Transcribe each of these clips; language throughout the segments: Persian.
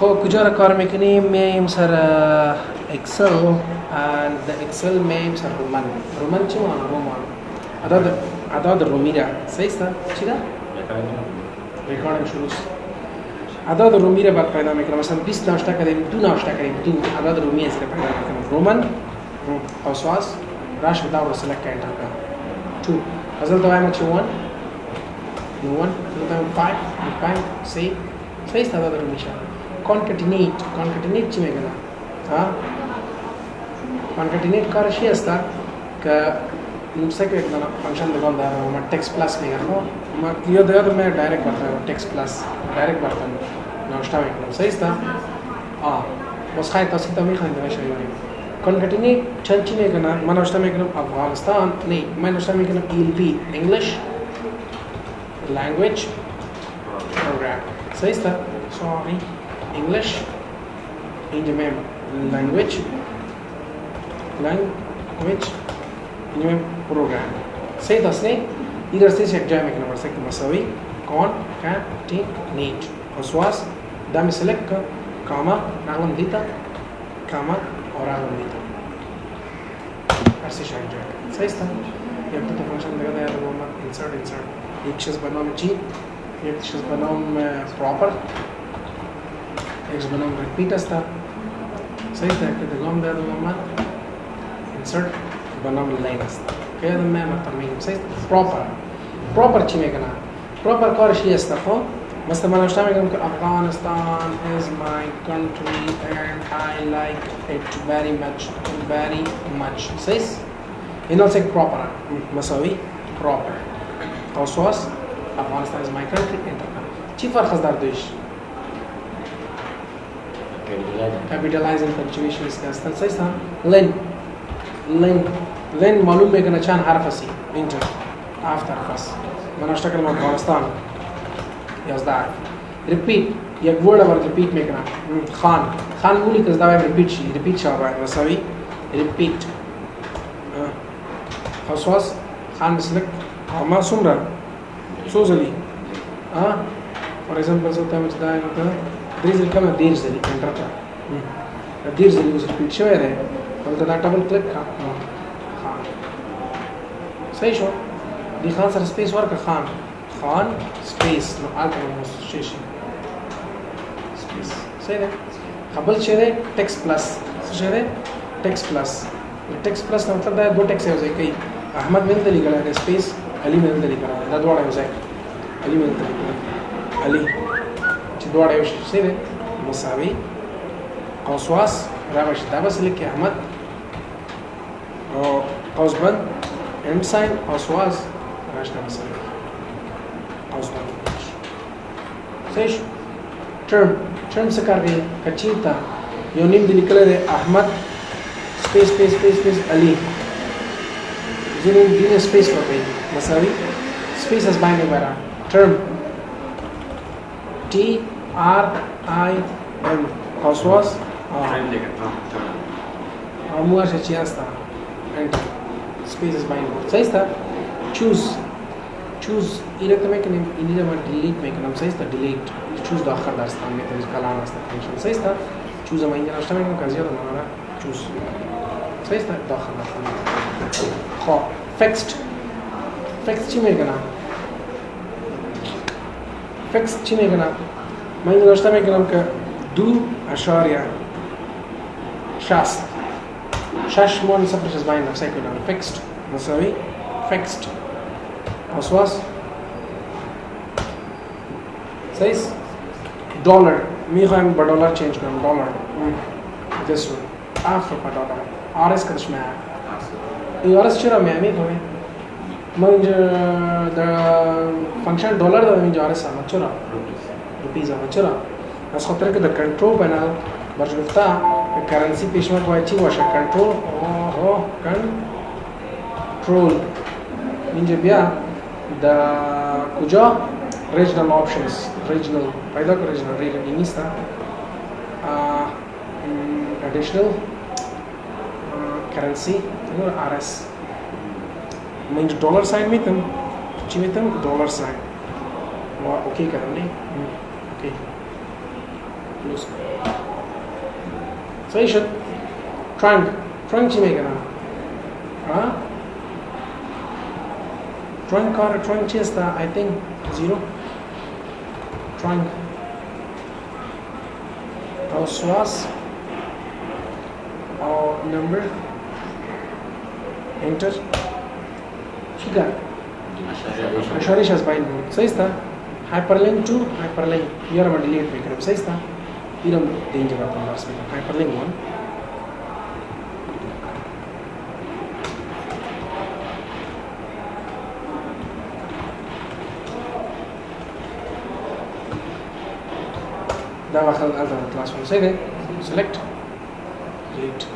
خو کجا را کار میکنیم؟ میایم سر اکسل and the excel میایم سر رومن چی معنی رومان اعداد رومی را صحیح است چی را؟ ریکارڈنگ شروع اعداد رومی را بعد پیدا میکنم مثلا 20 ناشته کردیم 2 ناشته کردیم 2 اعداد رومی است که پیدا میکنم رومن قوسواس راش بداور رو سلکت کنید 2 ازل دوایم چی 1 1 5 6 صحیح است اعداد رومی شد concatenate چی میگن ها concatenate کارش چی است که نمسه که فانکشن دگان داره ما text plus میگن ما یاد من دایرکت برتم text plus دایرکت برتم ناشته میکنم صحیح است بس خیلی تاسی تا میخواین دوش میاریم concatenate چند چی میگن من ناشته میکنم افغانستان نه من ناشته میکنم ELP English language program صحیح است sorry English اینجا میم language نیم program صحیح است نه ایدر سیش یک جای میکنم برسه که مساوی concatenate قوسواس دامی سلکت کن کاما نقلم دیتا کاما اور نقلم دیتا هر سیش یک جای صحیح است یک تا فانکشن دیگه داره ما insert یک چیز به نام چی یک چیز به نام proper یک به نام repeat است صحیح است که دگام داره ما insert به نام line است که یادم مطلب میگم صحیح proper چی میگن proper کارش است خب مثلا من اشتباه میگم که افغانستان is my country and I like it very much صحیح اینا چه proper مساوی proper قوسواس افغانستان is my country انتر چی فرق است در دویش capitalizing punctuation است هستن صحیح است لین معلوم میکنه چند حرف است اینجا after first من اشتباه کردم افغانستان 11 repeat یک ورد رو repeat میکنم خان مولی که داویم repeat شود مساوی repeat قوسواس خان مسلک اما سمرا سوزلی for example so تام چدا نه دریزل کم دریزلی انتر دریزلی وز repeat شوی ده ولته دا ډبل کلیک کا خان صحیح شو دی خان سره سپیس ورک خان سپیس نو الټرموس شي سپیس صحیح ده قبل شه ده ټیکس پلس شه ده ټیکس پلس نو مطلب دا دو ټیکس یو ځای کوي احمد مل دلی کړه سپیس علي مل دلی کړه دا دواړه یو ځای علي مل دلی کړه علي چې دواړه یو شي صحیح ده مساوي قوسواس راوش دا بس لیکي احمد او قوس بند end sign قوسواس راشته مساوي قوس بند صحیح term څه کار کوي کچیتا یو نیم د لیکل دی احمد سپیس علي زینو دینه سپیس ورکوي مساوي سپیس از باندې ورا term TRIM قوسواس امور چی هستا enter spaces bind صحیح است choose اینا که میکنیم اینجا من delete میکنم صحیح است delete choose داخل داشتم میتونید کلام است فانکشن صحیح است choose ما اینجا داشتم میکنم که زیاد مانا choose صحیح است داخل داشتم خب fixed چی میکنم fixed چی میکنم من اینجا داشتم میکنم که 6 مون صفرش از باید نفسه کنم fixed مساوی fixed قوسواس صحیح دلار میخوایم با دلار چینج کنم دلار this one after per dollar RS کدش میاد این RS چرا میاد ما اینجا در فانکشن دلار دارم اینجا RS هم چرا روپیز هم چرا از خاطر که در کنترل پنل برش گفته کرنسی پیشمت باید چی باشه کنترل اینجا بیا در کجا ریجنال آپشنز ریجنال پیدا کن ریجنال این نیست ادیشنال کرنسی تنور RS من اینجا دلار ساین میتم چی میتم دلار ساین اوکی کردم نه اوکی close صحیح شد trunk چی میگن trunk چی است I think 0 trunk source or number enter چی کرد اشارهش از پایین بود صحیح است hyperlink to hyperlink یارو ما delete میکنم صحیح است اینم اینجا براتون درس میدم hyperlink 1 ده واخد از کلاس 1 سیده select delete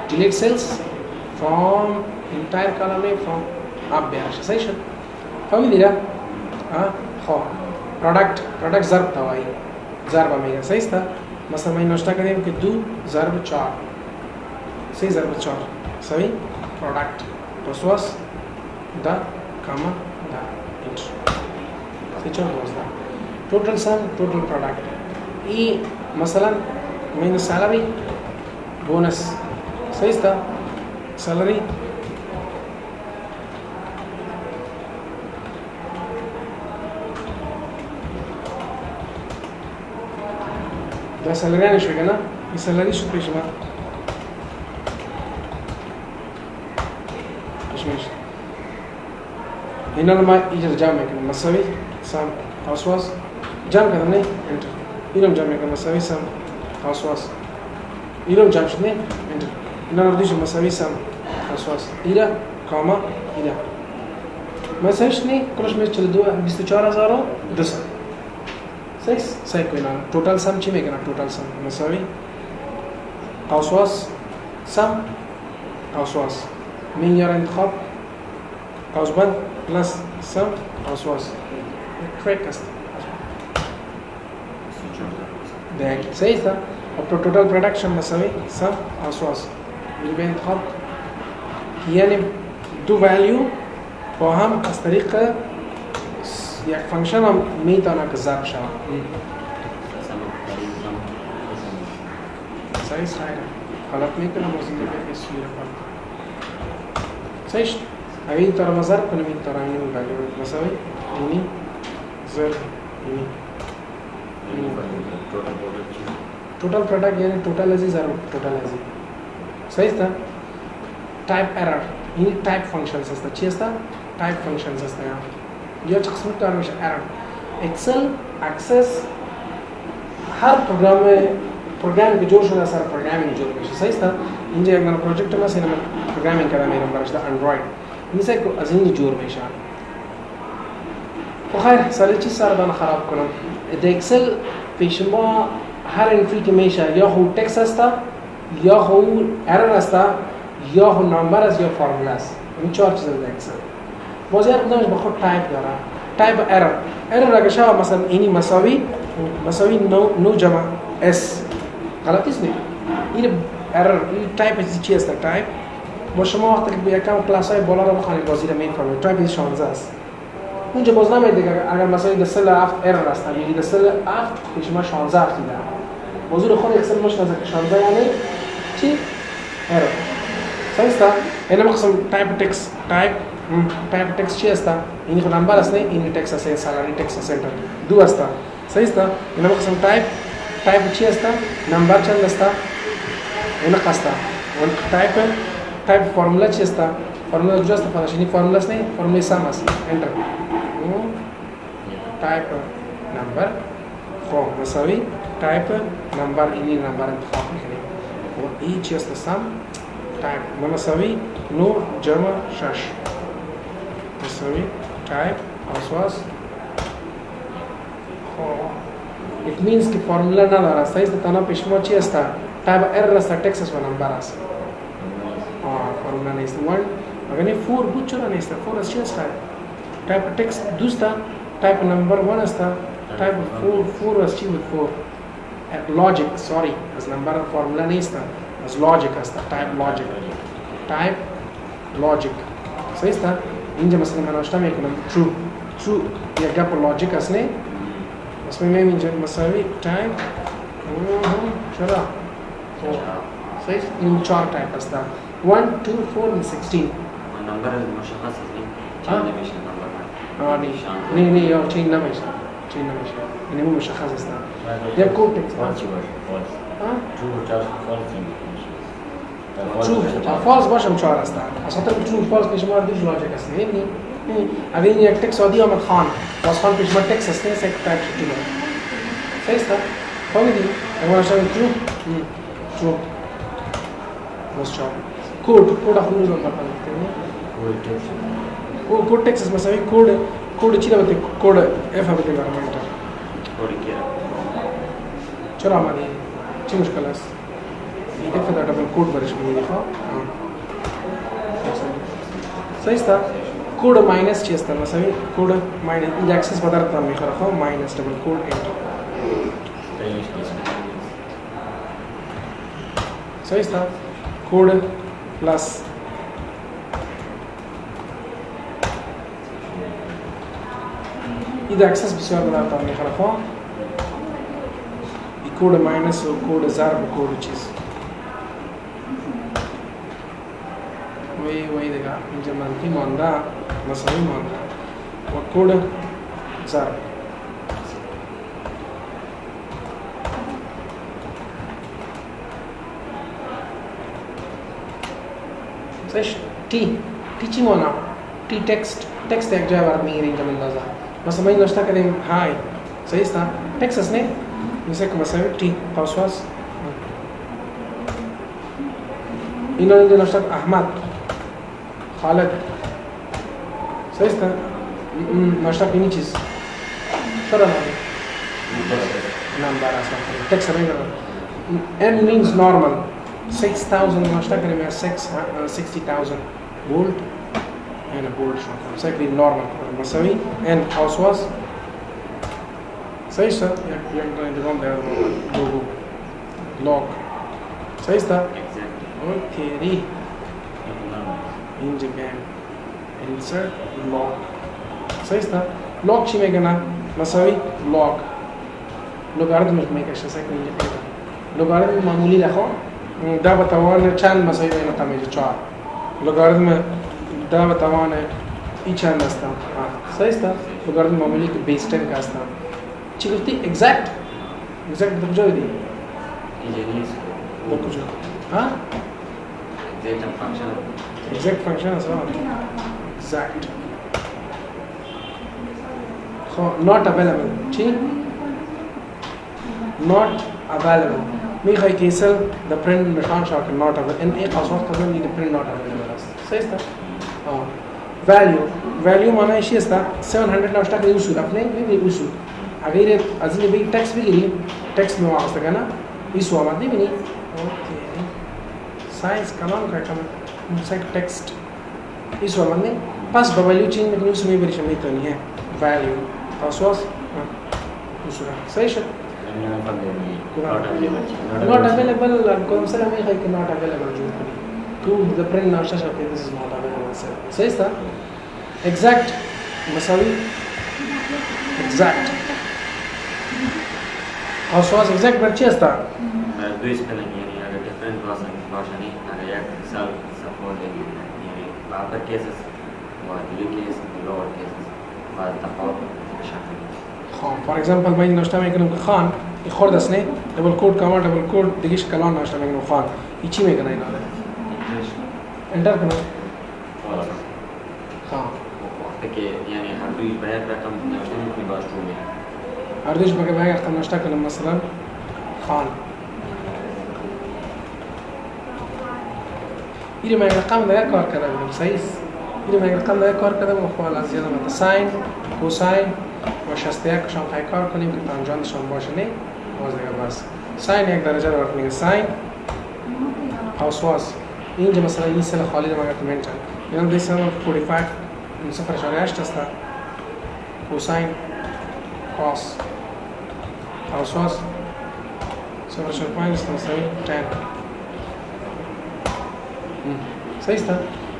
delete cells from entire column from up there صحیح شد فهمیدی خب product ضرب توایی ضرب میگه صحیح است مثلا ما این نوشته کردیم که 2 ضرب 4 3 ضرب 4 صحیح product پس the comma the enter which one was that total sum total product e مثلا minus salary bonus صحیح است salary ده salary نشوي كنا salary شو بيش ما مش هنا لما يجي جامع كنا مساوي سام housewas جامع كنا نه enter هنا جامع كنا مساوي سام housewas هنا جامع شنو enter هنا نرديش مساوي سام housewas هنا كاما هنا مساوي شنو كلش مش 24200 صحیح کوئی نا ټوټل سم چې میګنا ټوټل سم مساوي housewas سم housewas من یار انتخاب houseman plus سم housewas correct است ده صحیح است او ټوټل پروډکشن مساوي سم housewas به انتخاب یعنی دو ولیو با هم از طریق یک فانکشن هم میتونه که ضرب شود صحیح غلط میکنم باز این دیگه اسمی رو صحیح اگه این طرح ضرب کنم این طرح این ولیو مساوی اینی ضرب اینی total product یعنی total ازی ضرب total ازی صحیح است type error این type functions است چی است type functions است یا چه قسمت داره میشه error excel access هر پروگرام که جور شده از سر پروگرامینگ جور میشه صحیح است اینجا یک من پروژکت ما سینما پروگرامینگ کردم میرم براش در اندروید میشه که از این جور میشه خیر سال چی سر دان خراب کنم در اکسل پیش ما هر انتری که میشه یا خود تکست است یا خود error است یا خود نمبر است یا فرموله است این چهار چیز در اکسل باز هر کدامش با خود تایپ داره تایپ error اگه شما مثلا اینی مساوی 9 جمع s غلطی است این error این تایپ چی است تایپ با شما وقتی که به یکم کلاس های بالا رو بخونید بازی رو میفهمید تایپ 16 است اونجا باز نمیده اگر مثلا دسل افت error است میگی دسل افت که شما 16 افت دیده موضوع خود اکسل مشخصه که 16 یعنی چی error صحیح است اینا مقصد تایپ تکست چی است این خود نمبر است نه این تکست است سالاری تکست است دو است صحیح است اینا مقصد تایپ چی است نمبر چند است اینا قستا اون تایپ فرمولا چی است فرمولا کجا است فانکشنی فرمولا است نه فرمولا سم است انتر تایپ نمبر خب مساوی تایپ نمبر اینی نمبر انتخاب میکنیم و این چی است سم تایپ مساوی 9 جمع 6 مساوی تایپ آسواس it means که فرمولا نداره صحیح است تنها پیش ما چی است تایپ error است تکست است و نمبر است فرمولا نیست 1 اگر 4 بود چرا نیست 4 است چی است تایپ تکست دوست تایپ نمبر 1 است تایپ 4 است چی بود 4 logic sorry از نمبر فرمولا نیست از logic است تایپ logic صحیح است اینجا مثلا من نوشته میکنم true true یا گپ لوجیک است نه بس می اینجا مساوی تایپ چرا صحیح این 4 تایپ است 1 2 4 and 16 نمبر مشخص است چند نمیشه نمبر نه یا چین نمیشه این مو مشخص است یا کود تکست true false باشم 4 است اصلا true false پیش ما دیش لوجیک است نه اگر این یک تکست عادی آمد خان باز خان پیش ما تکست است نه سیک تایپ شد صحیح است فهمیدی اگر شما true بس 4 کوड اخوی رو نمبر کوड تکست مساوی کوड چی نبوده کوड اف بوده برام کوड کیا چرا آمدی چی مشکل است اف دا دبل کوड برش می‌بینی صحیح است کوड ماینس چی است مساوی کوड ماینس این اکسس بدرتا میخوره خب ماینس دبل کوड انتر صحیح است کوड پلس این اکسس بسیار بدرتا میخوره خب این کوड ماینس و کوड ضرب و کوड چیز وही देगा मुझे मंथली मानदा मसाई मानदा और कोड जार सच टीचिंग होना टी टेक्स्ट एक जगह बात नहीं रेंज में अंदाजा बस मैं नाश्ता करें हाय सही था टेक्सास ने जैसे कि मसाई टी हाउसवास इन्होंने जो नाश्ता अहमद خالد صحیح است ناشتا کنی چیز چرا نمبر اصلا تکس نمیگرد n means normal 6000 ناشتا کنیم 60,000 volt and volt شما سکری normal مساوی n هاوسواز صحیح است یک انتقام دیگر لوگو log صحیح است اوکی اینجا بیایم insert log صحیح است log چی میگه نه مساوی log لوگاریتم میگه شسه که اینجا پیدا لوگاریتم معمولی لخو دا به توان چند مساوی بین تمیز 4 لوگاریتم دا به توان این چند است صحیح است لوگاریتم معمولی که بیس 10 کا است چی گفتی exact به کجا دی به کجا ها exact function as well exact so not available see not available میخوای کیسل the print نشان شاکر not available in एक خاص وقت کردن the print not available است صحیح است value معنی چی است 700 نوشته که اصول اپنے ببینید اصول اگر از این بگی تکست بگیریم تکست می واسطه کنه ایسو آمد ببینید اوکی سایز کلام کا کم set text इस वाला में पास value change में कुछ में वेरिएशन नहीं करनी है value पासवर्ड दूसरा सही है not available कौन सा में है कि not available जो to the print नाश्ता शब्द this is not available सही है exact मसावी exact पासवर्ड exact बच्चे अस्ता दो स्पेलिंग यानी अगर डिफरेंट भाषा नहीं अगर एक सेल सपोर्ट यानी upper cases or lower cases lower cases بعد تفاوت شكل خان for example मैं नाश्ता में करूँ खान ये खौर दसने डबल कोड कामा डबल कोड दिगिश कलान नाश्ता में करूँ खान इची में करना है ना एंटर करना हाँ वक्त के यानी हर दूसरी बैग रकम नाश्ते में अपनी बात में हर दूसरी बैग रकम नाश्ता करना मसलन खान इधर मैं रकम दे कॉर कर रहा हूँ सही इधर मैं रकम दे कॉर कर रहा हूँ फॉल आज ज़्यादा मतलब साइन कोसाइन और शस्त्या को शाम खाई कॉर करनी भी तांजान शाम बाशने हो जाएगा बस साइन एक दर्जा रखने के साइन हाउसवास इन जब मसला ये सला खाली जमा करते हैं चल यहाँ देख सकते हैं 45 इन सफर शरायश तस्ता कोसाइन कॉस हाउसवास सफर शरायश तस्ता 10 صحیح است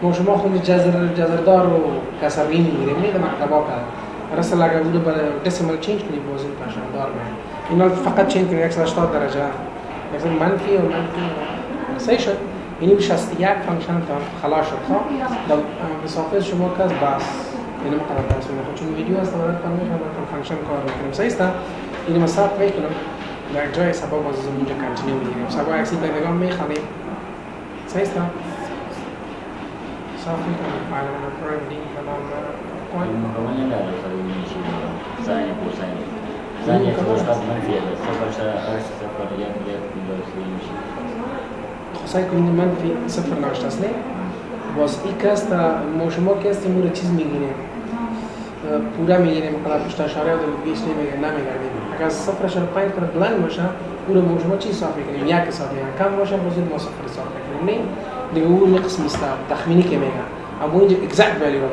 ما شما خود جزردار و کسری میگیریم نه در مکتبا که رسل اگر بود برای دسیمال چینج کنی باز این پشماندار میشه. اینا فقط چینج کنی 180 درجه مثلا منفی و منفی صحیح شد. یعنی به 61 فانکشن تا خلاص شد. خب در مسافه شما کس بس اینو مقدار درس میکنم چون ویدیو است برای کنم فانکشن کار میکنم. صحیح است. اینو مسافت میکنم در جای سبب باز اینجا کانتینیو میگیریم. سبب عکسی پیغام میخوانیم. صحیح است. صافی کنم فایل رو پروگرام دی کلام این مکمل نداره خیلی میشه ساین کوساین ساین کوساین منفی است صفر شرط صفر یک میشه خاصه کنید منفی صفر ناشته است نه باز ایکست ما شما که است مورد چیز میگیریم پورا میگیریم مثلا پشت اشاره و بیش نمیگردیم اگر صفر شرط پایین کرد بلند باشه پورا ما شما چی صافی کنیم یک صافی کم باشه باز ما صفر صافی کنیم نه دیگه اون قسم است تخمینی که میگه اما اینجا اگزکت ولیو رو